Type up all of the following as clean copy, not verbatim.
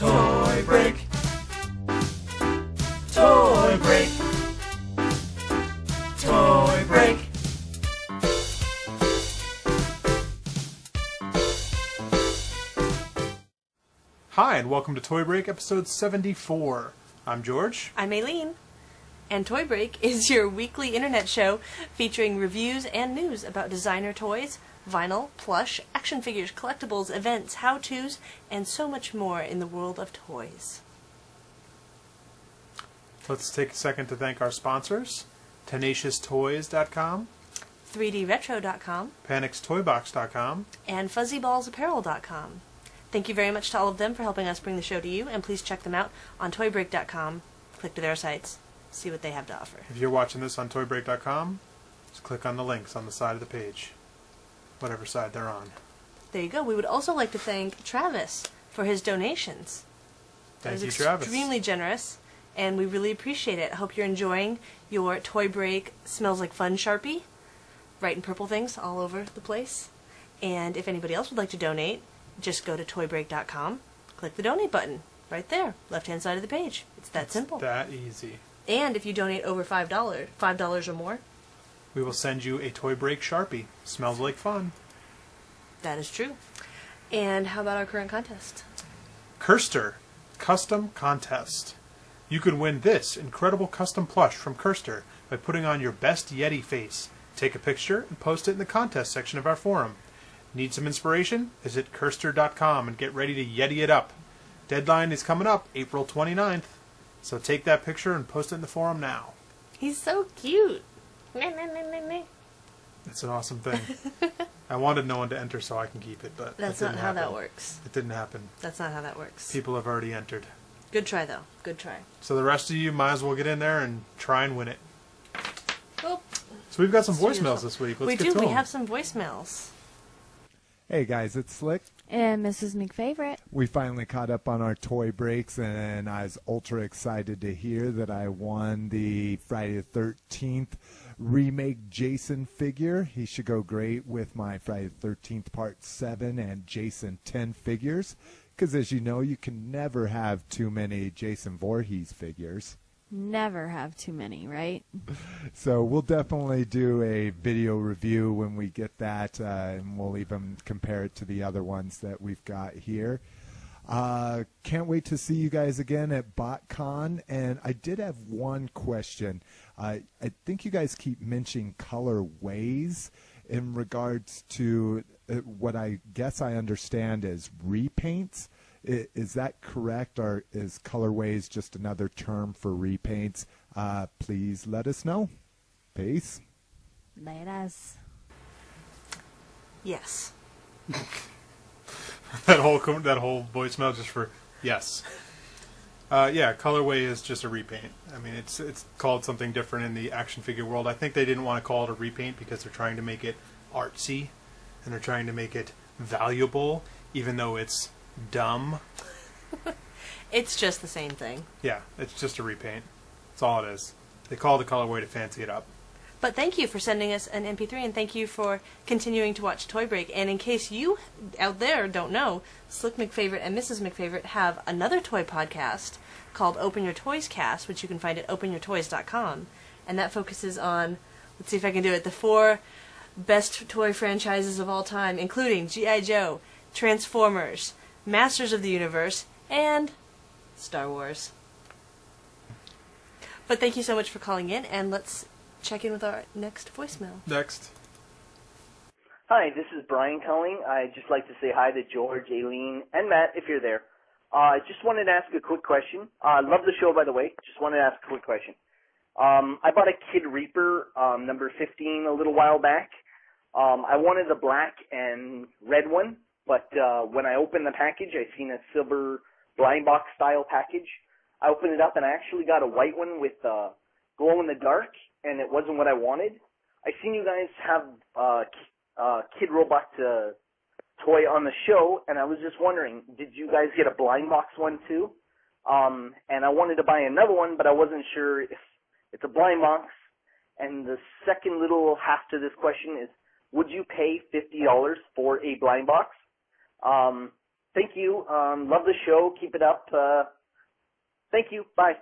Toy Break. Toy Break. Toy Break. Hi, and welcome to Toy Break, episode 74. I'm George. I'm Aileen. And Toy Break is your weekly internet show featuring reviews and news about designer toys, vinyl, plush, action figures, collectibles, events, how-tos, and so much more in the world of toys. Let's take a second to thank our sponsors, TenaciousToys.com, 3DRetro.com, PanixToyBox.com, and FuzzyBallsApparel.com. Thank you very much to all of them for helping us bring the show to you, and please check them out on ToyBreak.com. Click to their sites, see what they have to offer. If you're watching this on ToyBreak.com, just click on the links on the side of the page, whatever side they're on. There you go. We would also like to thank Travis for his donations. Thank you, Travis. Extremely generous, and we really appreciate it. I hope you're enjoying your Toy Break Smells Like Fun Sharpie. Writing purple things all over the place. And if anybody else would like to donate, just go to toybreak.com, click the donate button right there, left-hand side of the page. It's that simple. That easy. And if you donate over $5 or more, we will send you a Toy Break Sharpie. Smells like fun. that is true. And how about our current contest? Kirster Custom Contest. You could win this incredible custom plush from Kirster by putting on your best Yeti face. Take a picture and post it in the contest section of our forum. Need some inspiration? Visit Kirster.com and get ready to Yeti it up. Deadline is coming up April 29th, so take that picture and post it in the forum now. He's so cute. It's an awesome thing. I wanted no one to enter so I can keep it, but That's it not didn't how happen. that works. It didn't happen. That's not how that works. People have already entered. Good try, though. Good try. So the rest of you might as well get in there and try and win it. Well, So we've got some It's voicemails this week. Let's we get do. to We them. have some voicemails. Hey guys, it's Slick. And Mrs. McFavorite. We finally caught up on our toy breaks, and I was ultra excited to hear that I won the Friday the 13th remake Jason figure. He should go great with my Friday the 13th Part 7 and Jason 10 figures, because as you know, you can never have too many Jason Voorhees figures. Never have too many, right? So we'll definitely do a video review when we get that, and we'll even compare it to the other ones that we've got here. Can't wait to see you guys again at BotCon. And I did have one question. I think you guys keep mentioning colorways in regards to what I guess I understand as repaints. Is that correct, or is colorways just another term for repaints? Please let us know. Peace. Let us. Yes. that whole voicemail just for yes. Yeah, colorway is just a repaint. I mean, it's called something different in the action figure world. I think they didn't want to call it a repaint because they're trying to make it artsy and they're trying to make it valuable, even though it's dumb. It's just the same thing. Yeah, it's just a repaint. That's all it is. They call it a colorway to fancy it up. But thank you for sending us an MP3, and thank you for continuing to watch Toy Break. And in case you out there don't know, Slick McFavorite and Mrs. McFavorite have another toy podcast called Open Your Toys Cast, which you can find at openyourtoys.com. And that focuses on, let's see if I can do it, the 4 best toy franchises of all time, including G.I. Joe, Transformers, Masters of the Universe, and Star Wars. But thank you so much for calling in, and let's check in with our next voicemail. Next. Hi, this is Brian calling. I'd just like to say hi to George, Aileen, and Matt, if you're there. I just wanted to ask a quick question. I love the show, by the way. Just wanted to ask a quick question. I bought a Kid Reaper, number 15, a little while back. I wanted the black and red one, but when I opened the package, I seen a silver blind box style package. I opened it up, and I actually got a white one with glow in the dark, and it wasn't what I wanted. I seen you guys have Kid Robot toy on the show, and I was just wondering, did you guys get a blind box one too? And I wanted to buy another one, but I wasn't sure if it's a blind box. And the second little half to this question is, would you pay $50 for a blind box? Thank you. Love the show. Keep it up. Thank you. Bye.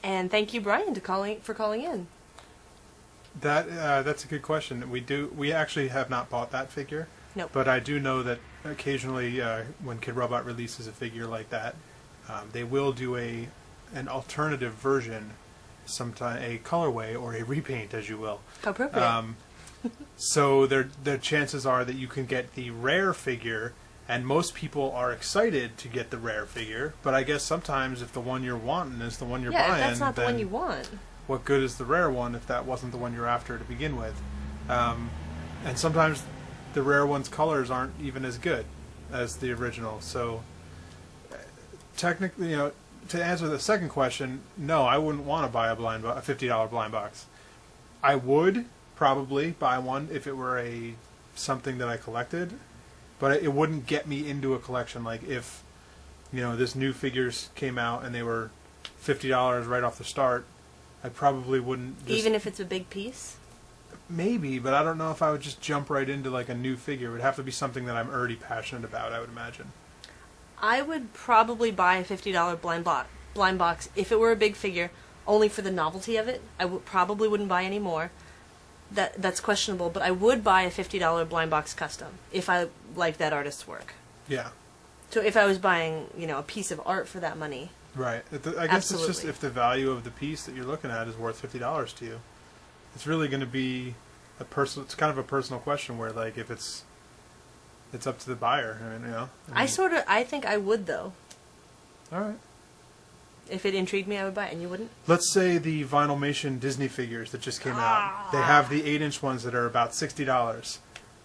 And thank you, Brian, for calling in. That's a good question. We actually have not bought that figure. Nope. But I do know that occasionally when Kid Robot releases a figure like that, they will do an alternative version, sometime a colorway or a repaint, as you will. How appropriate. So the chances are that you can get the rare figure, and most people are excited to get the rare figure. But I guess sometimes if the one you're wanting is the one you're buying, if that's not the one you want, what good is the rare one if that wasn't the one you're after to begin with? And sometimes the rare one's colors aren't even as good as the original. So technically, to answer the second question, no, I wouldn't want to buy a $50 blind box. I would probably buy one if it were something that I collected, but it wouldn't get me into a collection. Like if this new figures came out and they were $50 right off the start, I probably wouldn't. Even if it's a big piece? Maybe, but I don't know if I would just jump right into like a new figure. It would have to be something that I'm already passionate about, I would imagine. I would probably buy a $50 blind box if it were a big figure, only for the novelty of it. I probably wouldn't buy any more. That's questionable, but I would buy a $50 blind box custom if I liked that artist's work. Yeah. So if I was buying, a piece of art for that money. Right. I guess Absolutely. It's just if the value of the piece that you're looking at is worth $50 to you. It's really going to be it's kind of a personal question where, like, if it's up to the buyer. I think I would, though. All right. If it intrigued me, I would buy it, and you wouldn't? Let's say the Vinylmation Disney figures that just came out. They have the 8-inch ones that are about $60.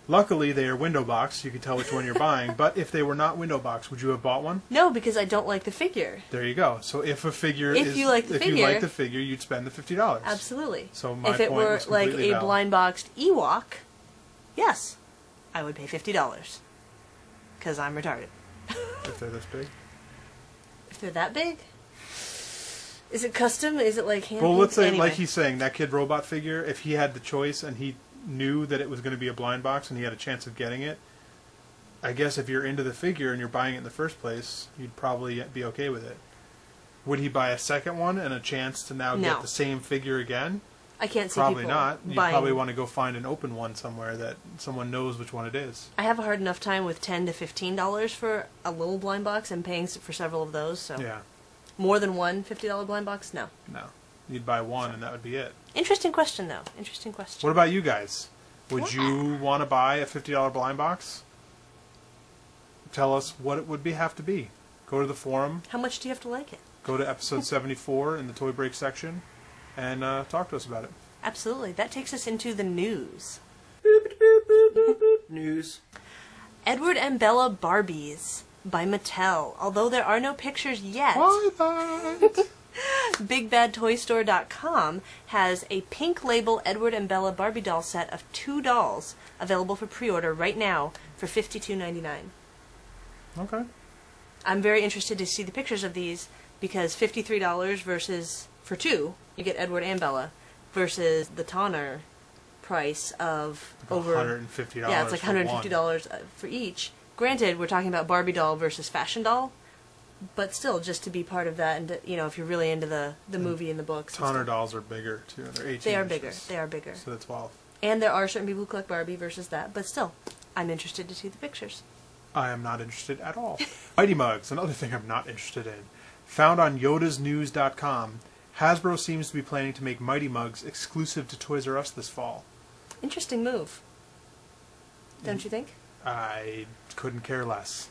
Luckily, they are window box. You can tell which one you're buying. But if they were not window box, would you have bought one? No, because I don't like the figure. There you go. So if a figure you like the figure, you'd spend the $50. Absolutely. So my if it point were was like completely a valid. blind boxed Ewok, yes, I would pay $50 because I'm retarded. If they're this big. If they're that big. Is it custom? Is it like hand? Well, let's say, anyway. like he's saying, that Kid Robot figure, if he had the choice and he knew that it was going to be a blind box and he had a chance of getting it, I guess if you're into the figure and you're buying it in the first place, you'd probably be okay with it. Would he buy a second one and a chance to now get the same figure again? I can't see Probably people not. You'd buying. probably want to go find an open one somewhere that someone knows which one it is. I have a hard enough time with $10 to $15 for a little blind box and paying for several of those. So Yeah. More than one $50 blind box? No. No. You'd buy one and that would be it. Interesting question, though. Interesting question. What about you guys? Would you want to buy a $50 blind box? Tell us what it would have to be. Go to the forum. How much do you have to like it? Go to episode 74 in the Toy Break section and talk to us about it. Absolutely. That takes us into the news. News. Edward and Bella Barbies by Mattel. Although there are no pictures yet, Why that? BigBadToyStore.com has a pink label Edward and Bella Barbie doll set of 2 dolls available for pre-order right now for $52.99. Okay. I'm very interested to see the pictures of these because $53 versus, for 2, you get Edward and Bella, versus the Tonner price of over $150. Yeah, it's like $150 for each. Granted, we're talking about Barbie doll versus fashion doll, but still, just to be part of that, and if you're really into the movie and the books. Tonner dolls are bigger too. They're 18 They are inches. bigger. They are bigger. So that's 12. And there are certain people who collect Barbie versus that, but still, I'm interested to see the pictures. I am not interested at all. Mighty Mugs, another thing I'm not interested in. Found on yodasnews.com, Hasbro seems to be planning to make Mighty Mugs exclusive to Toys R Us this fall. Interesting move. Don't you think? I couldn't care less.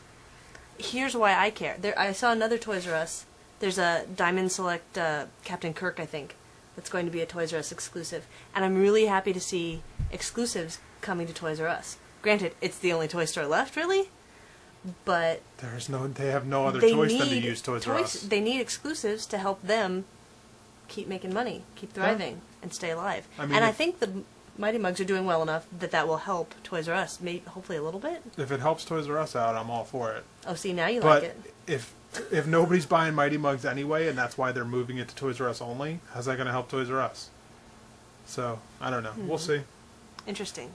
Here's why I care. I saw another Toys R Us. There's a Diamond Select Captain Kirk, I think, that's going to be a Toys R Us exclusive. And I'm really happy to see exclusives coming to Toys R Us. Granted, it's the only toy store left, really, but they have no other choice than to use Toys R Us. They need exclusives to help them keep making money, keep thriving, and stay alive. I think the Mighty Mugs are doing well enough that will help Toys R Us, maybe hopefully a little bit. If it helps Toys R Us out, I'm all for it. Oh, see, now you like it. But if nobody's buying Mighty Mugs anyway, and that's why they're moving it to Toys R Us only, how's that going to help Toys R Us? So, I don't know. We'll see. Interesting.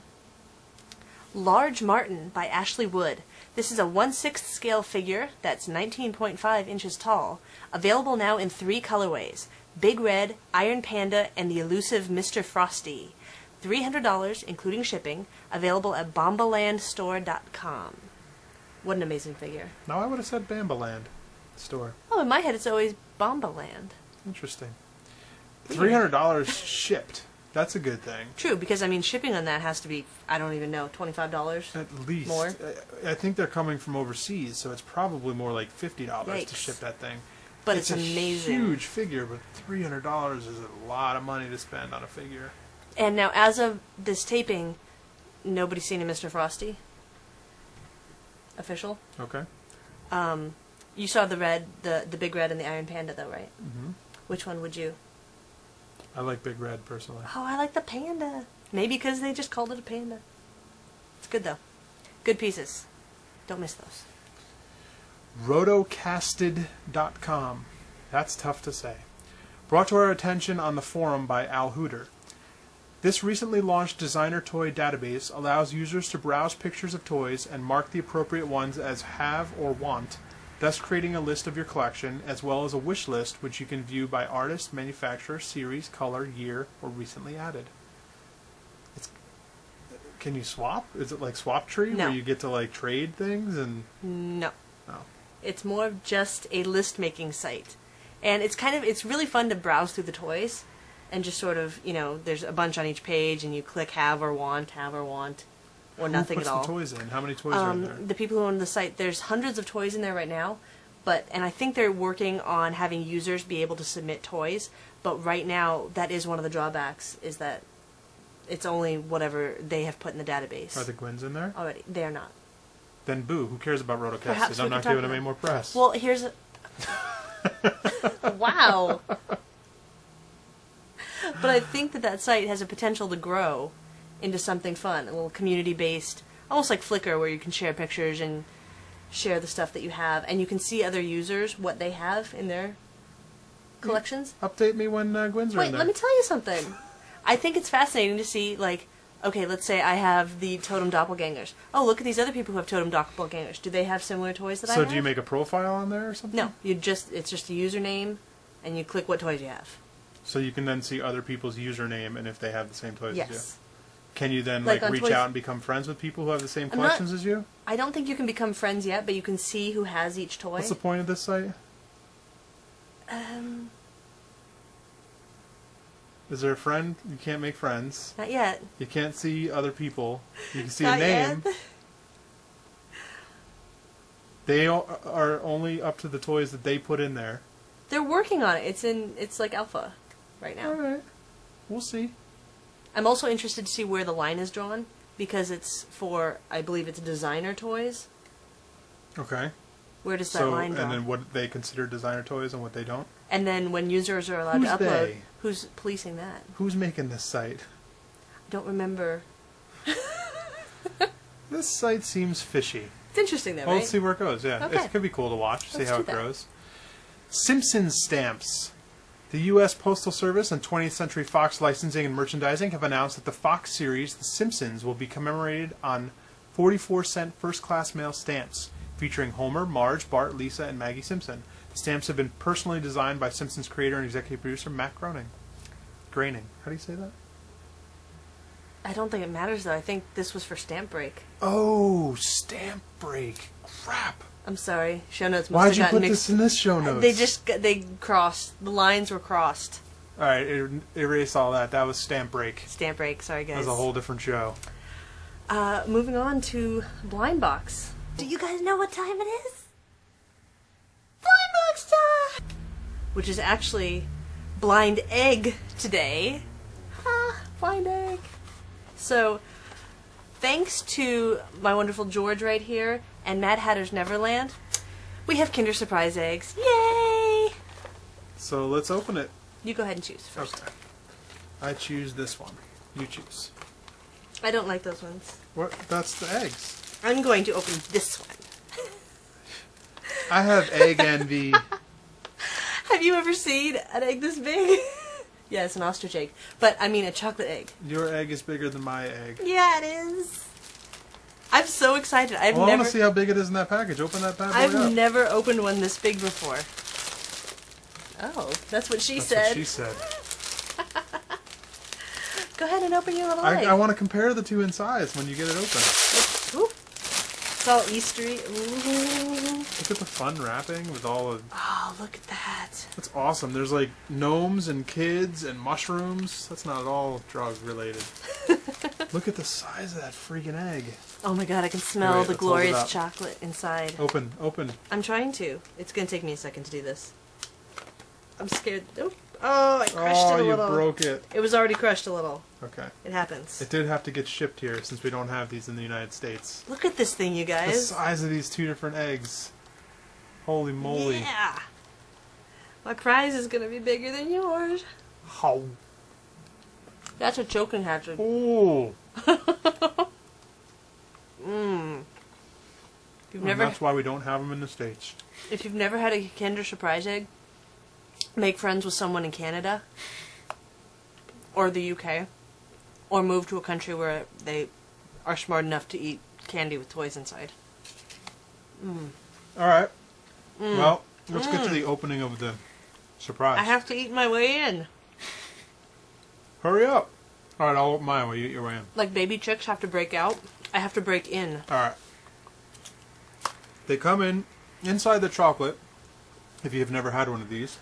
Large Martin by Ashley Wood. This is a 1/6 scale figure that's 19.5 inches tall, available now in 3 colorways: Big Red, Iron Panda, and the elusive Mr. Frosty. $300, including shipping, available at bombalandstore.com. What an amazing figure. No, I would have said Bambaland store. Oh, in my head it's always Bombaland. Interesting. $300 shipped. That's a good thing. True, because I mean shipping on that has to be, I don't even know, $25? At least. More? I think they're coming from overseas, so it's probably more like $50 Yikes. to ship that thing. But it's amazing. It's a huge figure, but $300 is a lot of money to spend on a figure. And now, as of this taping, nobody's seen a Mr. Frosty. Official. Okay. You saw the red, the Big Red and the Iron Panda, though, right? Mm-hmm. Which one would you? I like Big Red, personally. Oh, I like the panda. Maybe because they just called it a panda. It's good, though. Good pieces. Don't miss those. Rotocasted.com. That's tough to say. Brought to our attention on the forum by Al Hooter. This recently launched designer toy database allows users to browse pictures of toys and mark the appropriate ones as have or want, thus creating a list of your collection, as well as a wish list which you can view by artist, manufacturer, series, color, year, or recently added. Can you swap? Is it like Swap Tree, No. where you get to like trade things and? No. Oh. It's more of just a list-making site. And it's really fun to browse through the toys and just sort of, there's a bunch on each page and you click have or want, or nothing at all. Who puts the toys in? How many toys are in there? The people who own the site, there's hundreds of toys in there right now, and I think they're working on having users be able to submit toys, but right now that is one of the drawbacks, is that it's only whatever they have put in the database. Are the Gwens in there? Already. They're not. Then boo, who cares about Perhaps Rotocasted? we I'm not can talk giving them about any more press. Well, here's a... Wow. But I think that site has a potential to grow into something fun, a little community-based, almost like Flickr, where you can share pictures and share the stuff that you have, and you can see other users, what they have in their collections. Update me when Gwens are Wait, in there. let me tell you something. I think it's fascinating to see, like, okay, let's say I have the Totem Doppelgangers. Oh, look at these other people who have Totem Doppelgangers. Do they have similar toys that I have? So do you make a profile on there or something? No, it's just a username, and you click what toys you have. So you can then see other people's username and if they have the same toys as you. Yes. Can you then Like on reach Toys- out and become friends with people who have the same I'm not- collections as you? I don't think you can become friends yet, but you can see who has each toy. What's the point of this site? Is there a friend? You can't make friends. Not yet. You can't see other people. You can see Not a name. yet. They are only up to the toys that they put in there. They're working on it. It's like alpha right now. All right. We'll see. I'm also interested to see where the line is drawn, because it's for, I believe it's designer toys. Okay. Where does that So, line draw? and then what they consider designer toys and what they don't? And then when users are allowed to Who's upload, they? who's policing that? Who's making this site? I don't remember. This site seems fishy. It's interesting though, Well, right? let's see where it goes, yeah. Okay. It could be cool to watch, see Let's how do it that. grows. Simpsons Stamps. The U.S. Postal Service and 20th Century Fox Licensing and Merchandising have announced that the Fox series, The Simpsons, will be commemorated on 44-cent first-class mail stamps, featuring Homer, Marge, Bart, Lisa, and Maggie Simpson. The stamps have been personally designed by Simpsons creator and executive producer Matt Groening. Groening. How do you say that? I don't think it matters though. I think this was for Stamp Break. Oh, Stamp Break. Crap. I'm sorry. Show notes must Why'd have you gotten put mixed. this in this show notes? They crossed. The lines were crossed. All right, erase all that. That was Stamp Break. Stamp Break. Sorry guys. That was a whole different show. Moving on to Blind Box. Do you guys know what time it is? Blind Box time! Which is actually Blind Egg today. Blind Egg. So, thanks to my wonderful George right here and Mad Hatter's Neverland, we have Kinder Surprise eggs. Yay! So let's open it. You go ahead and choose first. Okay. I choose this one. You choose. I don't like those ones. What? That's the eggs. I'm going to open this one. I have egg envy. Have you ever seen an egg this big? Yeah, it's an ostrich egg. But, I mean, a chocolate egg. Your egg is bigger than my egg. Yeah, it is. I'm so excited. I want to see how big it is in that package. Open that bad boy up. I've never opened one this big before. Oh, that's what she said. That's what she said. Go ahead and open your little egg. I want to compare the two in size when you get it open. Ooh. It's all Eastery. Ooh. Look at the fun wrapping with all of... Oh, look at that. That's awesome. There's like gnomes and kids and mushrooms. That's not at all drug related. Look at the size of that freaking egg. Oh my god, I can smell Wait, the let's hold it glorious up. chocolate inside. Open. I'm trying to. It's going to take me a second to do this. I'm scared. Oh, I crushed it a little. Oh, you broke it. It was already crushed a little. Okay. It happens. It did have to get shipped here since we don't have these in the United States. Look at this thing, you The guys. size of these two different eggs. Holy moly. Yeah. My prize is going to be bigger than yours. How? That's a choking hazard. Oh. Mmm. That's why we don't have them in the States. If you've never had a Kinder Surprise egg, make friends with someone in Canada or the UK, or move to a country where they are smart enough to eat candy with toys inside. Alright. Well, let's get to the opening of the surprise. I have to eat my way in. Hurry up. Alright, I'll open mine while you eat your way in. Like baby chicks have to break out, I have to break in. Alright. They come in inside the chocolate, if you've never had one of these.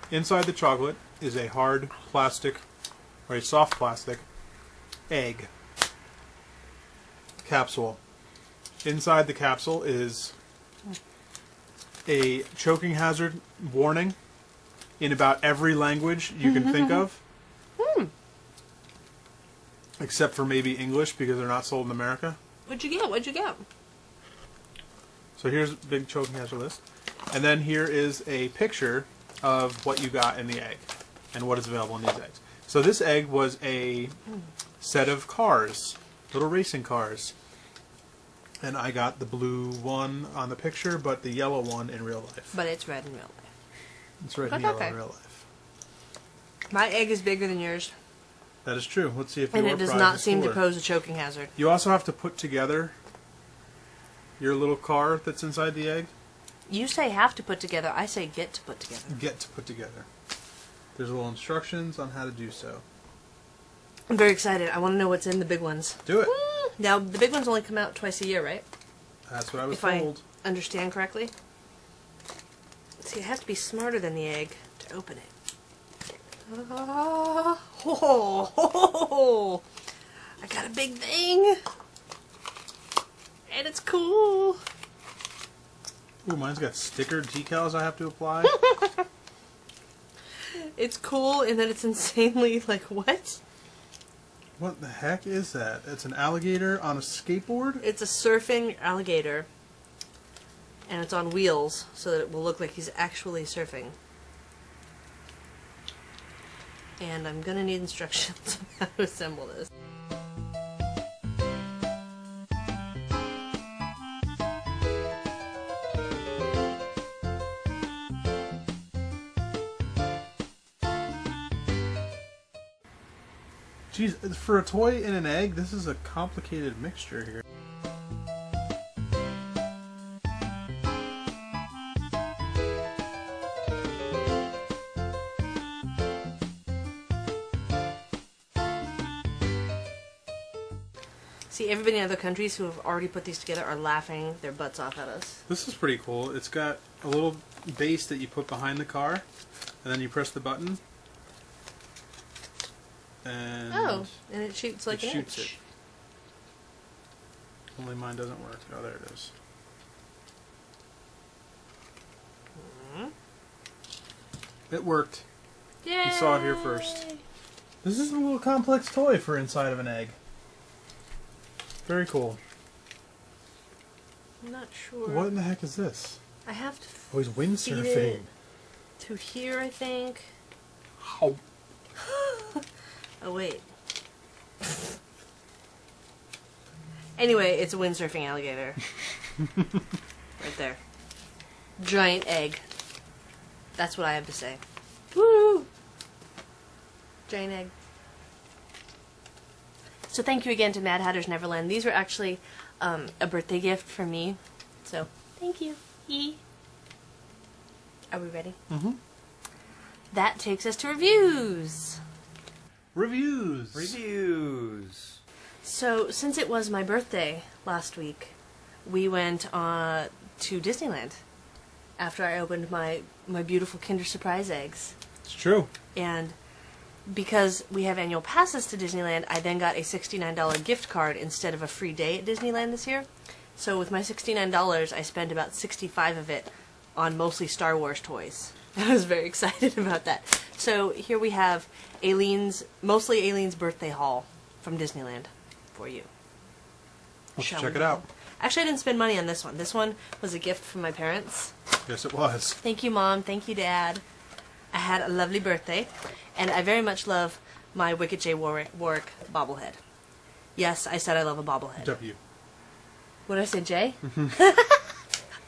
Inside the chocolate is a hard plastic, or a soft plastic, egg capsule. Inside the capsule is a choking hazard warning in about every language you can think of. Except for maybe English, because they're not sold in America. What'd you get? What'd you get? So here's a big choking hazard list. And then here is a picture of what you got in the egg and what is available in these eggs. So this egg was a set of cars, little racing cars. And I got the blue one on the picture, but the yellow one in real life. But it's red in real life. It's red and That's yellow okay. in real life. My egg is bigger than yours, That is true. Let's see if and your it does prize not is seem to cooler. pose a choking hazard. You also have to put together your little car that's inside the egg. You say have to put together, I say get to put together. Get to put together. There's little instructions on how to do so. I'm very excited. I want to know what's in the big ones. Do it. Now, the big ones only come out twice a year, right? That's what I was If told. I understand correctly. See, I have to be smarter than the egg to open it. Oh, I got a big thing. And it's cool. Ooh, mine's got sticker decals I have to apply. It's cool in that it's insanely, like, what? What the heck is that? It's an alligator on a skateboard? It's a surfing alligator. And it's on wheels, so that it will look like he's actually surfing. And I'm gonna need instructions on how to assemble this. Jeez, for a toy and an egg, this is a complicated mixture here. See, everybody in other countries who have already put these together are laughing their butts off at us. This is pretty cool. It's got a little base that you put behind the car, and then you press the button. And Oh, and it shoots like it an shoots inch. only mine doesn't work. Oh, there it is. It worked. Yay! You saw it here first. This is a little complex toy for inside of an egg. Very cool. I'm not sure. What in the heck is this? I have to Oh, he's feed windsurfing. it to here, I think. Oh. Oh, wait. Anyway, it's a windsurfing alligator. Right there. Giant egg. That's what I have to say. Woo! Giant egg. So thank you again to Mad Hatter's Neverland. These were actually a birthday gift for me. So, thank you. Yee. Are we ready? Mm-hmm. That takes us to reviews. Reviews. So, since it was my birthday last week, we went to Disneyland after I opened my beautiful Kinder Surprise eggs. It's true. And because we have annual passes to Disneyland, I then got a $69 gift card instead of a free day at Disneyland this year. So with my $69, I spent about $65 of it on mostly Star Wars toys. I was very excited about that. So here we have mostly Aileen's birthday haul from Disneyland for you. Let's Shall check we? it out. Actually, I didn't spend money on this one. This one was a gift from my parents. Yes, it was. Thank you, Mom. Thank you, Dad. I had a lovely birthday, and I very much love my Wicket J. Warwick bobblehead. Yes, I said I love a bobblehead. W. What did I say, J?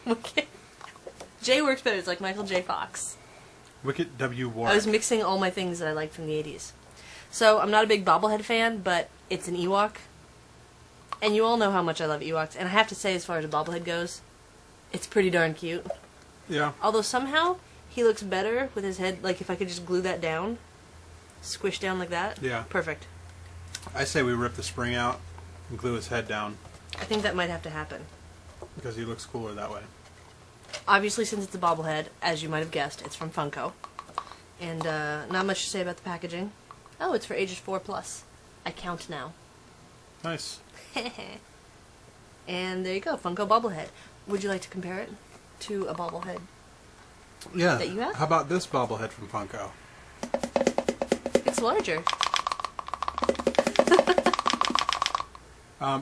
Okay. J works better. It's like Michael J. Fox. Wicket W. Warwick. I was mixing all my things that I liked from the 80s. So, I'm not a big bobblehead fan, but it's an Ewok. And you all know how much I love Ewoks. And I have to say, as far as a bobblehead goes, it's pretty darn cute. Yeah. Although somehow, he looks better with his head, like if I could just glue that down. Squish down like that. Yeah. Perfect. I say we rip the spring out and glue his head down I think that might have to happen. because he looks cooler that way. Obviously, since it's a bobblehead, as you might have guessed, it's from Funko. And not much to say about the packaging. Oh, it's for ages 4+. I count now. Nice. And there you go, Funko bobblehead. Would you like to compare it to a bobblehead? Yeah. That you have? How about this bobblehead from Funko? It's larger.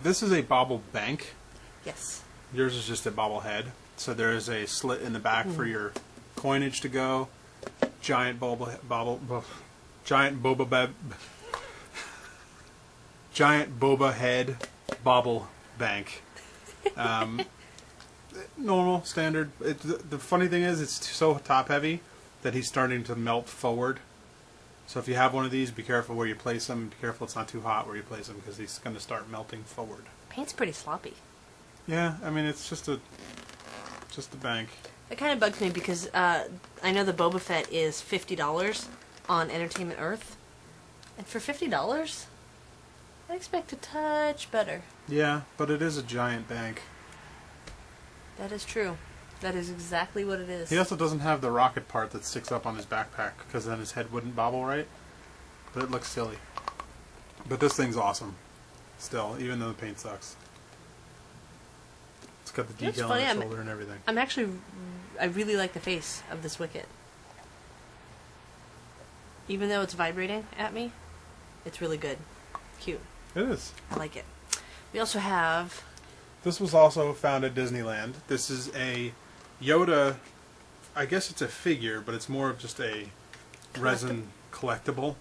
This is a bobble bank. Yes. Yours is just a bobblehead. So there is a slit in the back for your coinage to go. Giant Boba head bobble bank. Normal, standard. The funny thing is, it's so top heavy that he's starting to melt forward. So if you have one of these, be careful where you place them. Be careful it's not too hot where you place them because he's going to start melting forward. Paint's pretty sloppy. Yeah, I mean it's just a bank. It kind of bugs me because I know the Boba Fett is $50 on Entertainment Earth. And for $50, I expect a touch better. Yeah, but it is a giant bank. That is true. That is exactly what it is. He also doesn't have the rocket part that sticks up on his backpack because then his head wouldn't bobble right. But it looks silly. But this thing's awesome. Still, even though the paint sucks. It's got the You know what's decal funny? on the shoulder and everything. I really like the face of this Wicket. Even though it's vibrating at me, it's really good. Cute. It is. I like it. We also have... This was also found at Disneyland. This is a Yoda, I guess it's a figure, but it's more of just a resin collectible.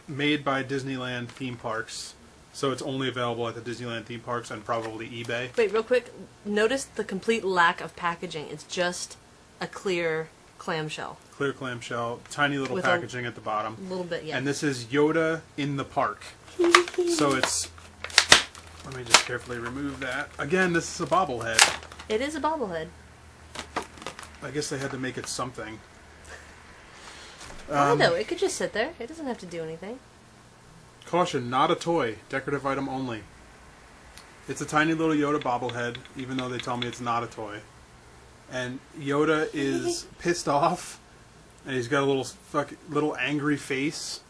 Made by Disneyland theme parks. So it's only available at the Disneyland theme parks and probably eBay. Wait, real quick. Notice the complete lack of packaging. It's just a clear clamshell. Clear clamshell, tiny little With packaging at the bottom. A little bit, yeah. And this is Yoda in the park. So it's... Let me just carefully remove that. Again, this is a bobblehead. It is a bobblehead. I guess they had to make it something. Why though? It could just sit there. It doesn't have to do anything. Caution, not a toy. Decorative item only. It's a tiny little Yoda bobblehead, even though they tell me it's not a toy. And Yoda is pissed off, and he's got a little angry face,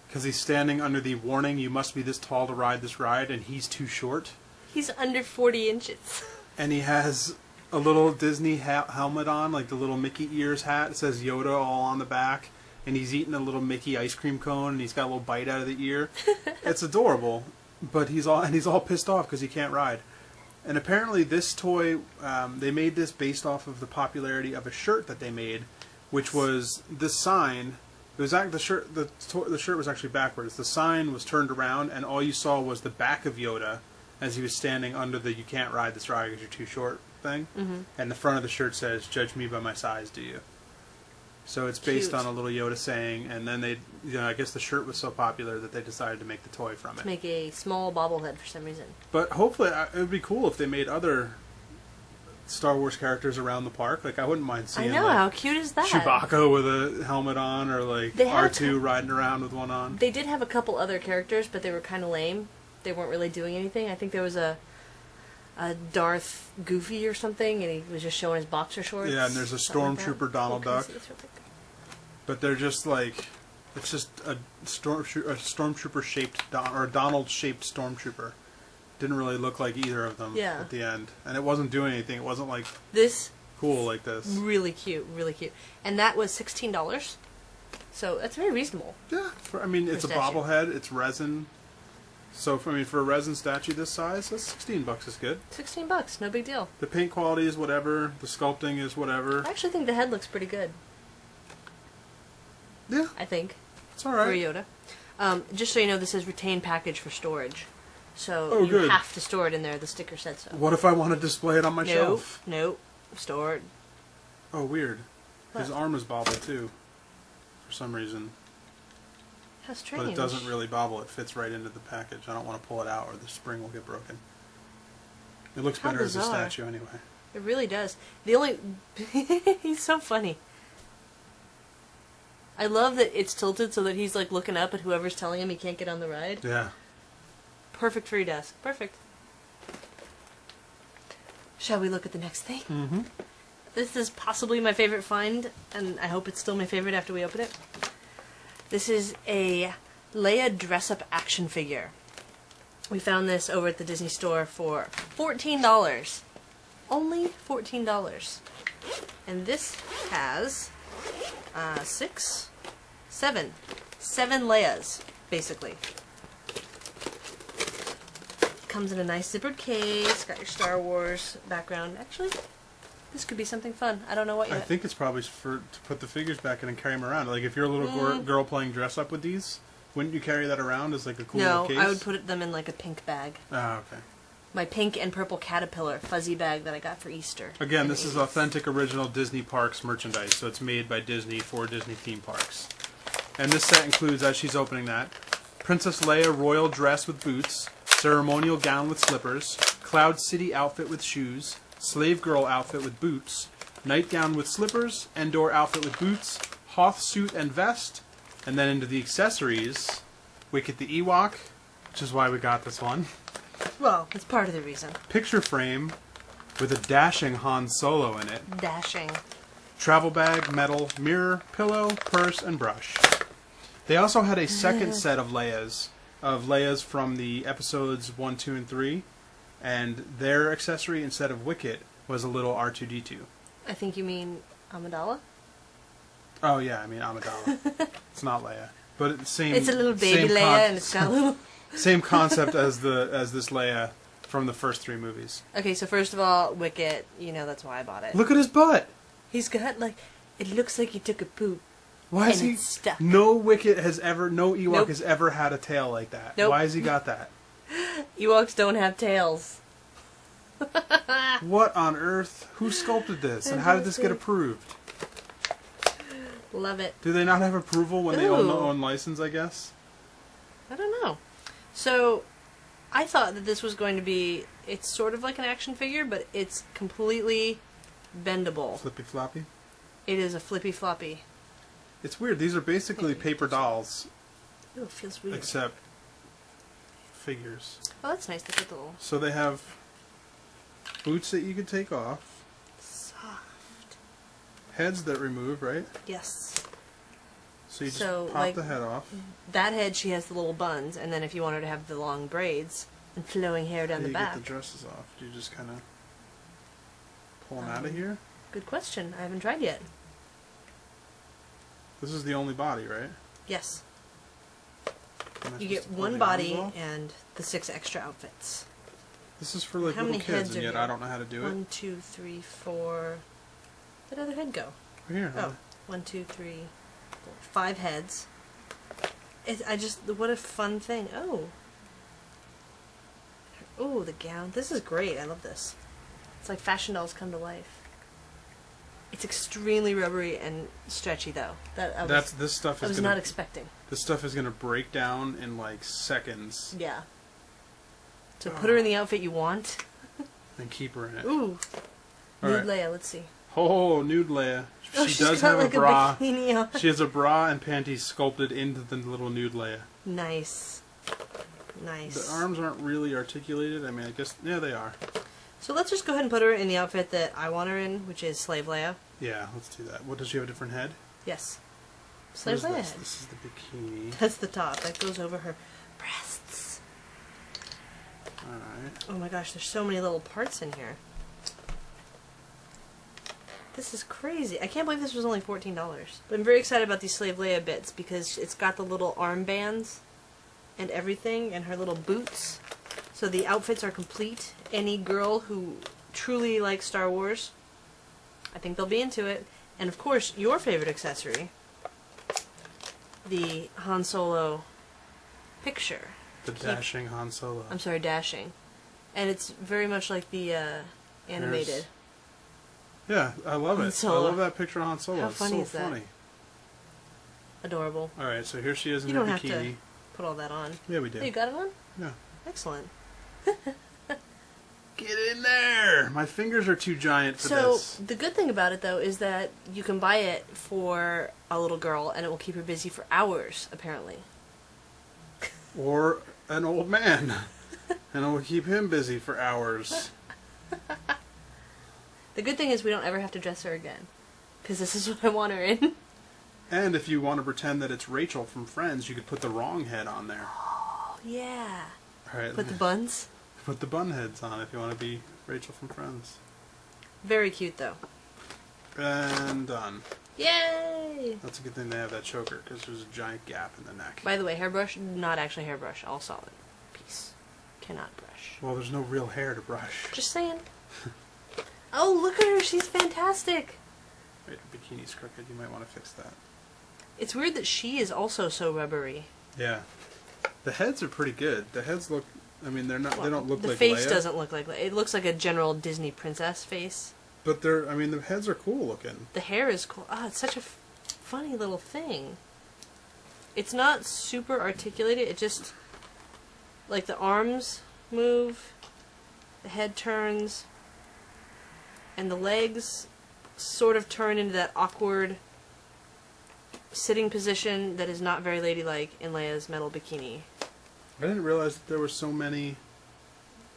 because he's standing under the warning, you must be this tall to ride this ride, and he's too short. He's under 40 inches. And he has a little Disney helmet on, like the little Mickey ears hat. It says Yoda all on the back. And he's eating a little Mickey ice cream cone, and he's got a little bite out of the ear. It's adorable, but he's all pissed off because he can't ride. And apparently, this toy, they made this based off of the popularity of a shirt that they made, which was this sign. It was the shirt. The shirt was actually backwards. The sign was turned around, and all you saw was the back of Yoda as he was standing under the "You can't ride this ride because you're too short" thing. Mm-hmm. And the front of the shirt says, "Judge me by my size, do you?" So it's based Cute. on a little Yoda saying, and then I guess the shirt was so popular that they decided to make the toy from it. Make a small bobblehead for some reason. But hopefully, it would be cool if they made other Star Wars characters around the park. Like, I wouldn't mind seeing. I know, how cute is that? Chewbacca with a helmet on, or like They had R2 riding around with one on. They did have a couple other characters, but they were kind of lame. They weren't really doing anything. I think there was a Darth Goofy or something, and he was just showing his boxer shorts. Yeah, and there's a Stormtrooper Donald Duck. But they're just like, it's just a Stormtrooper shaped or a Donald shaped Stormtrooper. Didn't really look like either of them at the end, and it wasn't doing anything. It wasn't like this cool like this. Really cute, really cute. And that was $16, so that's very reasonable. Yeah, it's a bobblehead. It's resin. So for a resin statue this size, that's $16 is good. $16, no big deal. The paint quality is whatever. The sculpting is whatever. I actually think the head looks pretty good. Yeah, I think it's all right. for a Yoda. Just so you know, this is retained package for storage, so you good. have to store it in there. The sticker said so. What if I want to display it on my shelf? Nope. Store it. Oh, weird. His What? arm is bobbled too, for some reason. How strange. But it doesn't really bobble. It fits right into the package. I don't want to pull it out, or the spring will get broken. It looks How better as a bizarre. statue anyway. It really does. The only he's so funny. I love that it's tilted so that he's like looking up at whoever's telling him he can't get on the ride. Yeah. Perfect for your desk. Perfect. Shall we look at the next thing? Mm-hmm. This is possibly my favorite find, and I hope it's still my favorite after we open it. This is a Leia dress-up action figure. We found this over at the Disney Store for $14. Only $14. And this has seven Leias, basically. Comes in a nice zippered case, got your Star Wars background. Actually, this could be something fun. I don't know what yet. I think it's probably to put the figures back in and carry them around. Like, if you're a little girl playing dress-up with these, wouldn't you carry that around as like a cool little case? No, I would put them in like a pink bag. Ah, okay. My pink and purple caterpillar fuzzy bag that I got for Easter. Again, in this the is 80s. authentic original Disney Parks merchandise, so it's made by Disney for Disney theme parks. And this set includes, as she's opening that, Princess Leia royal dress with boots, ceremonial gown with slippers, Cloud City outfit with shoes, slave girl outfit with boots, nightgown with slippers, Endor outfit with boots, Hoth suit and vest, and then into the accessories, Wicket the Ewok, which is why we got this one. Well, it's part of the reason. Picture frame with a dashing Han Solo in it. Dashing. Travel bag, medal, mirror, pillow, purse, and brush. They also had a second set of Leias from the episodes 1, 2, and 3, and their accessory instead of Wicket was a little R2-D2. I think you mean Amidala? Oh yeah, I mean Amidala. It's not Leia, but it's the same. It's a little baby Leia, and it's got a little... Same concept as this Leia from the first 3 movies. Okay, so first of all, Wicket, that's why I bought it. Look at his butt. He's got, like, it looks like he took a poop. Why is And he it's stuck. No Ewok Nope. has ever had a tail like that. Nope. Why has he got that? Ewoks don't have tails. What on earth? Who sculpted this, and how did this get approved? Love it. Do they not have approval when they own their Ooh. own license, I guess? I don't know. So, I thought that this was going to be, it's sort of like an action figure, but it's completely bendable. Flippy floppy? It is a flippy floppy. It's weird. These are basically paper dolls, Ooh, it feels weird. except figures. Oh, that's nice. They put the little So they have boots that you can take off, soft. heads that remove, right? Yes. So you just So, pop like- the head off. That head, she has the little buns, and then if you want her to have the long braids and flowing hair How down do the you back. get the dresses off? Do you just kind of pull them out of here? Good question. I haven't tried yet. This is the only body, right? Yes. Am I You supposed get to pull one the body arms off? and the 6 extra outfits. This is for like How little many kids, heads and are yet here? I don't know how to do it. 1, 2, 3, 4. Where'd the other head go? Right here. Oh, 1, 2, 3, 4, 5 heads. What a fun thing. Oh, the gown. This is great. I love this. It's like fashion dolls come to life. It's extremely rubbery and stretchy, though. This stuff I is was gonna, not expecting. This stuff is gonna break down in like seconds. Yeah. So put her in the outfit you want. And keep her in it. Ooh. All Nude right. Leia, let's see. Oh, nude Leia. Oh, She she's does got have like a bra. bikini on. She has a bra and panties sculpted into the little nude Leia. Nice. Nice. The arms aren't really articulated. I mean, I guess, yeah, they are. So let's just go ahead and put her in the outfit that I want her in, which is Slave Leia. Yeah, let's do that. What, does she have a different head? Yes. What Slave is Leia this? head. This is the bikini. That's the top. That goes over her breasts. Alright. Oh my gosh, there's so many little parts in here. This is crazy. I can't believe this was only $14. But I'm very excited about these Slave Leia bits because it's got the little armbands and everything and her little boots. So the outfits are complete. Any girl who truly likes Star Wars, I think they'll be into it. And of course, your favorite accessory, the Han Solo picture. The dashing Han Solo. I'm sorry, dashing. And it's very much like the animated. Yeah, I love Han it. Solo. I love that picture of Han Solo. How It's funny so is that? funny. Adorable. Alright, so here she is in You her don't have bikini. to put all that on. Yeah, we Oh, you did. got it on? Yeah. Excellent. Get in there! My fingers are too giant for So, this. the good thing about it, though, is that you can buy it for a little girl, and it will keep her busy for hours, apparently. Or an old man. And it will keep him busy for hours. The good thing is we don't ever have to dress her again. Because this is what I want her in. And if you want to pretend that it's Rachel from Friends, you could put the wrong head on there. Oh, yeah. Alright. Put the buns. Put the bun heads on if you want to be Rachel from Friends. Very cute, though. And done. Yay! That's a good thing they have that choker, because there's a giant gap in the neck. By the way, hairbrush, not actually hairbrush, all solid piece. Cannot brush. Well, there's no real hair to brush. Just saying. Oh, look at her, she's fantastic! Wait, the bikini's crooked. You might want to fix that. It's weird that she is also so rubbery. Yeah. The heads are pretty good. The heads look... I mean, they're not. They don't look the like face Leia, doesn't look like Leia. It looks like a general Disney princess face. but they're. I mean, the heads are cool looking. The hair is cool. Ah, it's such a funny little thing. It's not super articulated. It just, like, the arms move, the head turns, and the legs sort of turn into that awkward sitting position that is not very ladylike in Leia's metal bikini. I didn't realize that there were so many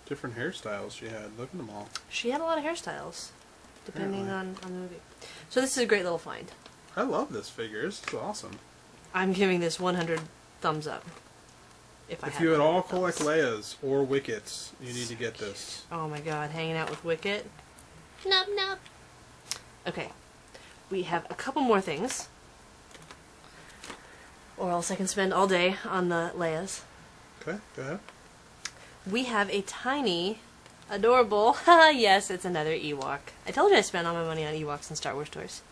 different hairstyles she had. Look at them all. She had a lot of hairstyles, depending Apparently. on the movie. So this is a great little find. I love this figure. This is awesome. I'm giving this 100 thumbs up. If you at all 100 collect thumbs. Leias or Wickets, you need to get this. Oh my god, hanging out with Wicket. Nup nup. Okay, we have a couple more things. Or else I can spend all day on the Leias. Okay, go ahead. We have a tiny, adorable, yes, it's another Ewok. I told you I spent all my money on Ewoks and Star Wars toys.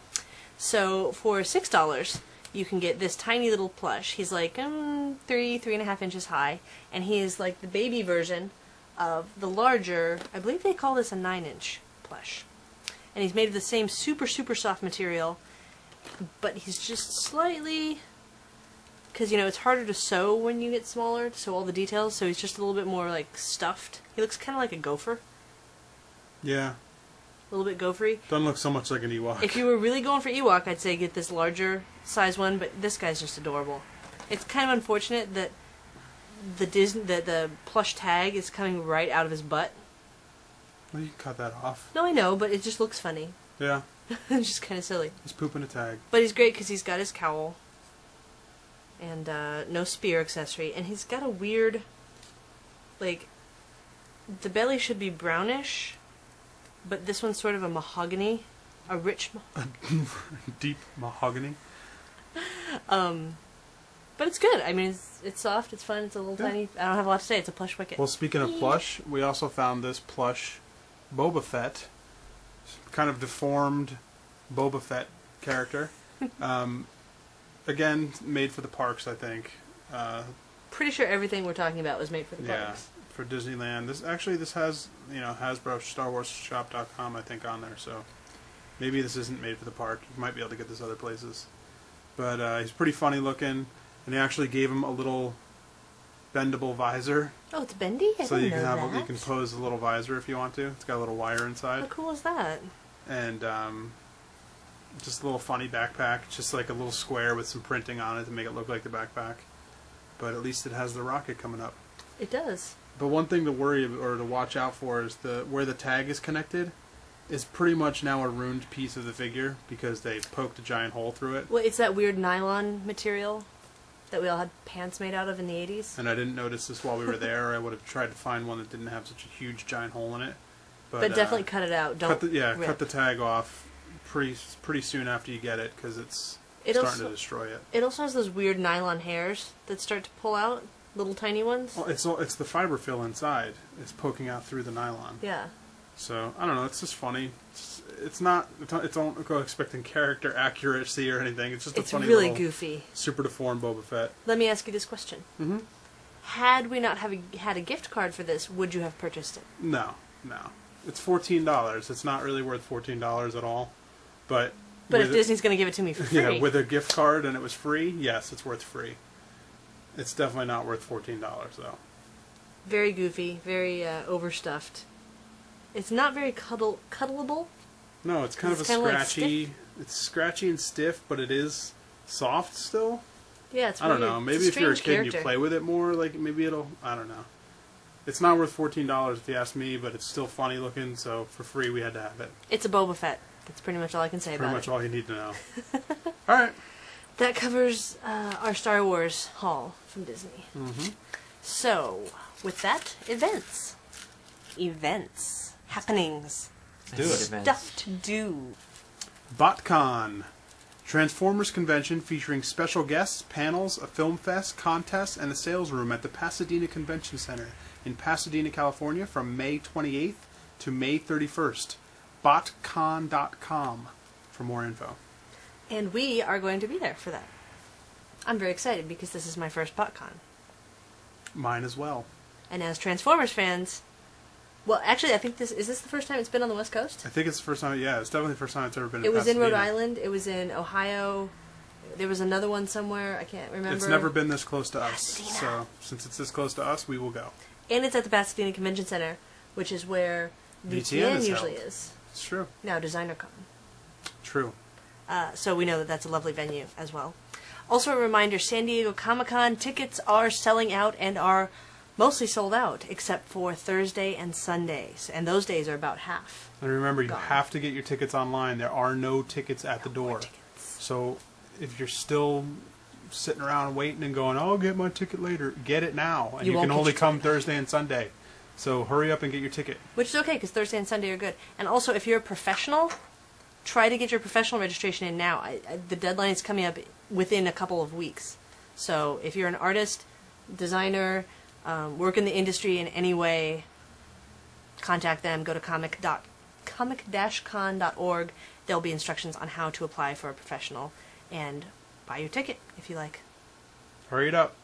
So, for $6, you can get this tiny little plush. He's like 3.5 inches high, and he is like the baby version of the larger, I believe they call this a 9-inch plush. And he's made of the same super, super soft material, but he's just slightly... Because, you know, it's harder to sew when you get smaller, to sew all the details, so he's just a little bit more, like, stuffed. He looks kind of like a gopher. Yeah. A little bit gophery. Doesn't look so much like an Ewok. If you were really going for Ewok, I'd say get this larger size one, but this guy's just adorable. It's kind of unfortunate that the plush tag is coming right out of his butt. Well, you can cut that off. No, I know, but it just looks funny. Yeah. It's just kind of silly. He's pooping a tag. But he's great because he's got his cowl. And no spear accessory. And he's got a weird, like, the belly should be brownish, but this one's sort of a mahogany, a rich, Deep mahogany. but it's good. I mean, it's soft, it's fun, it's a little tiny. I don't have a lot to say. It's a plush Wicket. Well, speaking of plush, we also found this plush Boba Fett, kind of deformed Boba Fett character. Again, made for the parks, I think. Pretty sure everything we're talking about was made for the Yeah, parks. for Disneyland. This has, hasbro StarWarsShop.com, I think, on there. So Maybe this isn't made for the park. You might be able to get this other places. But he's pretty funny looking, and they actually gave him a little bendable visor. Oh, it's bendy? I So you didn't can know have that. you can pose a little visor if you want to. It's got a little wire inside. How cool is that? And just a little funny backpack, just like a little square with some printing on it to make it look like the backpack. But at least it has the rocket coming up. It does. But one thing to worry or to watch out for is where the tag is connected is pretty much now a ruined piece of the figure because they poked a giant hole through it. Well, it's that weird nylon material that we all had pants made out of in the 80s. And I didn't notice this while we were there. Or I would have tried to find one that didn't have such a huge giant hole in it. But definitely cut it out. Don't rip. Cut the tag off pretty soon after you get it because it's starting to destroy it. It also has those weird nylon hairs that start to pull out, little tiny ones. Well, it's the fiber fill inside. It's poking out through the nylon. Yeah. So I don't know. It's just funny. It's not. It's don't go expecting character accuracy or anything. It's just a funny really little goofy. super deformed Boba Fett. Let me ask you this question. Mm-hmm. Had we not had a gift card for this, would you have purchased it? No. It's $14. It's not really worth $14 at all. But if Disney's going to give it to me for free, yeah, with a gift card and it was free, yes, it's worth free. It's definitely not worth $14 though. Very goofy, very overstuffed. It's not very cuddleable. No, it's kind of a scratchy. Like it's scratchy and stiff, but it is soft still. Yeah, it's. I don't know. Maybe if you're a kid and you play with it more, like maybe it'll. I don't know. It's not worth $14 if you ask me, but it's still funny looking. So for free, we had to have it. It's a Boba Fett. That's pretty much all I can say about it. Pretty much all you need to know. All right. That covers our Star Wars haul from Disney. Mm-hmm. So, with that, events, happenings, Do it. stuff to do. BotCon, Transformers convention featuring special guests, panels, a film fest, contests, and a sales room at the Pasadena Convention Center in Pasadena, California from May 28th to May 31st. BotCon.com for more info. And we are going to be there for that. I'm very excited because this is my first BotCon. Mine as well. And as Transformers fans, well, actually, I think is this the first time it's been on the West Coast? I think it's the first time. Yeah, it's definitely the first time it's ever been. It was Pasadena. in Rhode Island. It was in Ohio. There was another one somewhere. I can't remember. It's never been this close to us. Pasadena. So since it's this close to us, we will go. And it's at the Pasadena Convention Center, which is where VTN usually is. It's true. Now DesignerCon. True. So we know that that's a lovely venue as well. Also a reminder, San Diego Comic-Con tickets are selling out and are mostly sold out, except for Thursday and Sundays. And those days are about half. And remember, you Gone. have to get your tickets online. There are no tickets at the door. So if you're still sitting around waiting and going, I'll get my ticket later, get it now. And you won't can get only your come ticket. Thursday and Sunday. So hurry up and get your ticket. Which is okay, because Thursday and Sunday are good. And also, if you're a professional, try to get your professional registration in now. The deadline is coming up within a couple of weeks. So if you're an artist, designer, work in the industry in any way, contact them. Go to comic-con.org. There'll be instructions on how to apply for a professional and buy your ticket if you like. Hurry it up.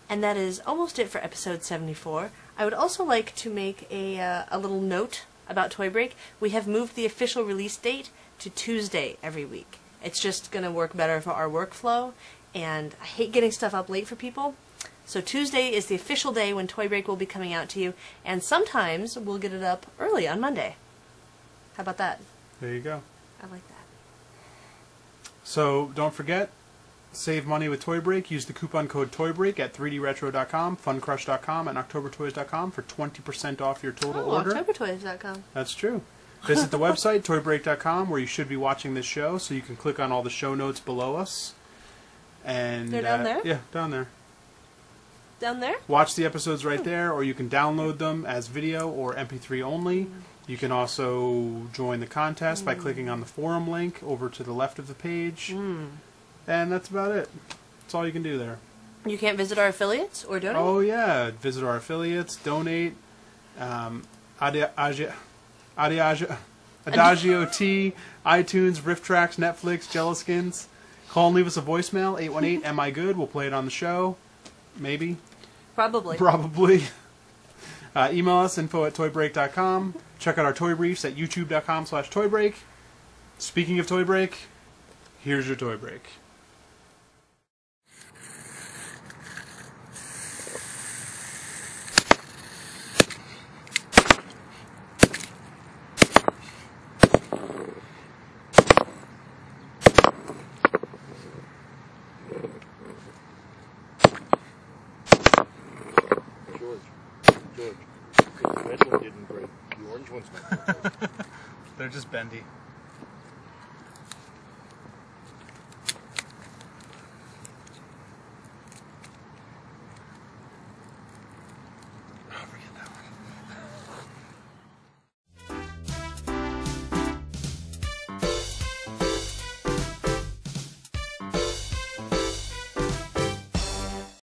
And that is almost it for episode 74. I would also like to make a little note about Toy Break. We have moved the official release date to Tuesday every week. It's just going to work better for our workflow, and I hate getting stuff up late for people. So Tuesday is the official day when Toy Break will be coming out to you, and sometimes we'll get it up early on Monday. How about that? There you go. I like that. So don't forget, save money with Toy Break. Use the coupon code TOYBREAK at 3dretro.com, funcrush.com, and octobertoys.com for 20% off your total order. Octobertoys.com. That's true. Visit the website, toybreak.com, where you should be watching this show, so you can click on all the show notes below us. And They're down there? Yeah, down there. Down there? Watch the episodes right there, or you can download them as video or MP3 only. You can also join the contest by clicking on the forum link over to the left of the page. And that's about it. That's all you can do there. You can't visit our affiliates or donate? Oh, yeah. Visit our affiliates, donate, Adagio T, iTunes, Riff Tracks, Netflix, Jelliskins. Call and leave us a voicemail, 818 Am I Good? We'll play it on the show. Maybe. Probably. Probably. Email us, info@toybreak.com. Check out our toy briefs at youtube.com/toybreak. Speaking of Toy Break, here's your Toy Break. George, the red one didn't break. The orange one's not going to break. They're just bendy.